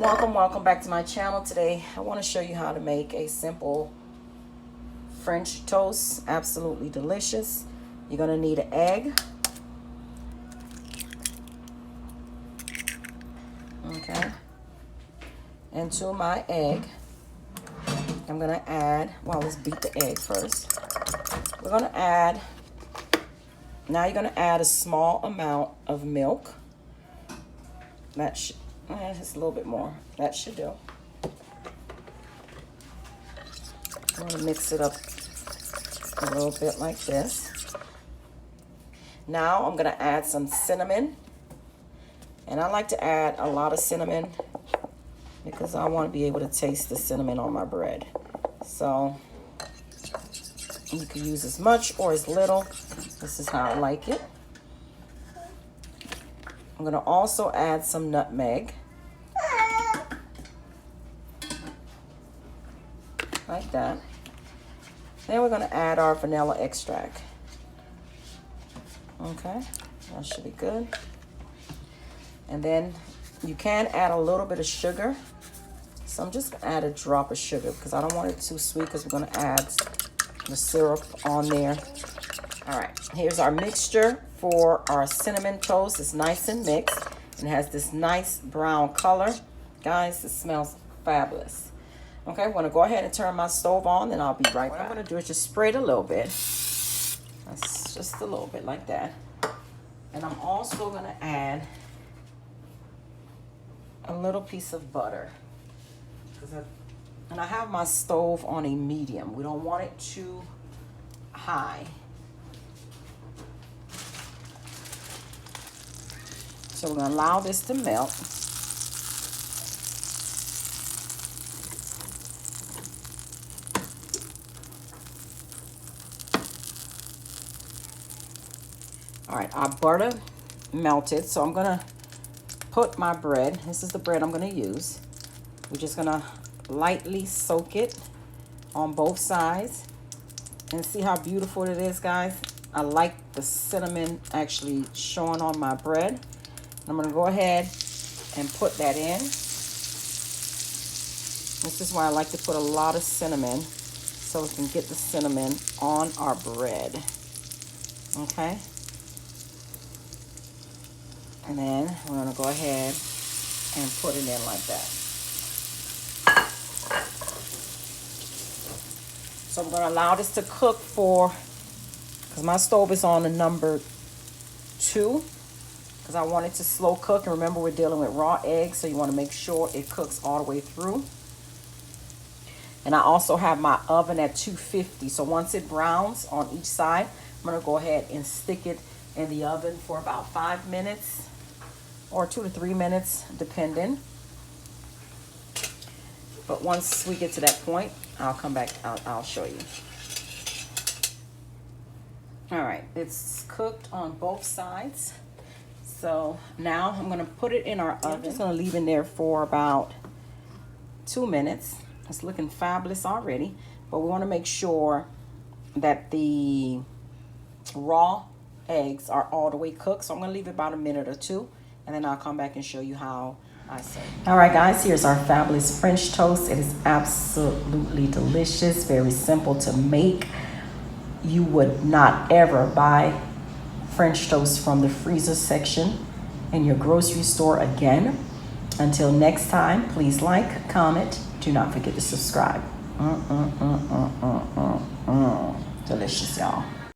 Welcome back to my channel. Today I want to show you how to make a simple French toast. Absolutely delicious. You're going to need an egg. Okay. And to my egg, I'm going to add, well, let's beat the egg first. We're going to add, now you're going to add a small amount of milk. That should, just a little bit more. That should do. I'm going to mix it up a little bit like this. Now I'm going to add some cinnamon. And I like to add a lot of cinnamon because I want to be able to taste the cinnamon on my bread. So you can use as much or as little. This is how I like it. I'm going to also add some nutmeg. Like that. Then we're going to add our vanilla extract. Okay, that should be good. And then you can add a little bit of sugar. So I'm just going to add a drop of sugar because I don't want it too sweet because we're going to add the syrup on there. All right, here's our mixture for our cinnamon toast. It's nice and mixed and has this nice brown color. Guys, it smells fabulous. Okay, I'm going to go ahead and turn my stove on, and I'll be right back. What I'm going to do is just spray it a little bit. That's just a little bit like that. And I'm also going to add a little piece of butter. And I have my stove on a medium. We don't want it too high. So we're going to allow this to melt. All right, our butter melted, so I'm gonna put my bread. This is the bread I'm gonna use. We're just gonna lightly soak it on both sides and see how beautiful it is, guys. I like the cinnamon actually showing on my bread. I'm gonna go ahead and put that in. This is why I like to put a lot of cinnamon so we can get the cinnamon on our bread. Okay. And then we're going to go ahead and put it in like that. So I'm going to allow this to cook for, because my stove is on the number 2, because I want it to slow cook. And remember, we're dealing with raw eggs, so you want to make sure it cooks all the way through. And I also have my oven at 250. So once it browns on each side, I'm going to go ahead and stick it in the oven for about 5 minutes. Or 2 to 3 minutes, depending. But once we get to that point, I'll come back, I'll show you. All right, it's cooked on both sides. So now I'm gonna put it in our oven. I'm just gonna leave it there for about 2 minutes. It's looking fabulous already, but we wanna make sure that the raw eggs are all the way cooked. So I'm gonna leave it about a minute or 2. And then I'll come back and show you how I serve. All right, guys, here's our fabulous French toast. It is absolutely delicious, very simple to make. You would not ever buy French toast from the freezer section in your grocery store again. Until next time, please like, comment. Do not forget to subscribe. Delicious, y'all.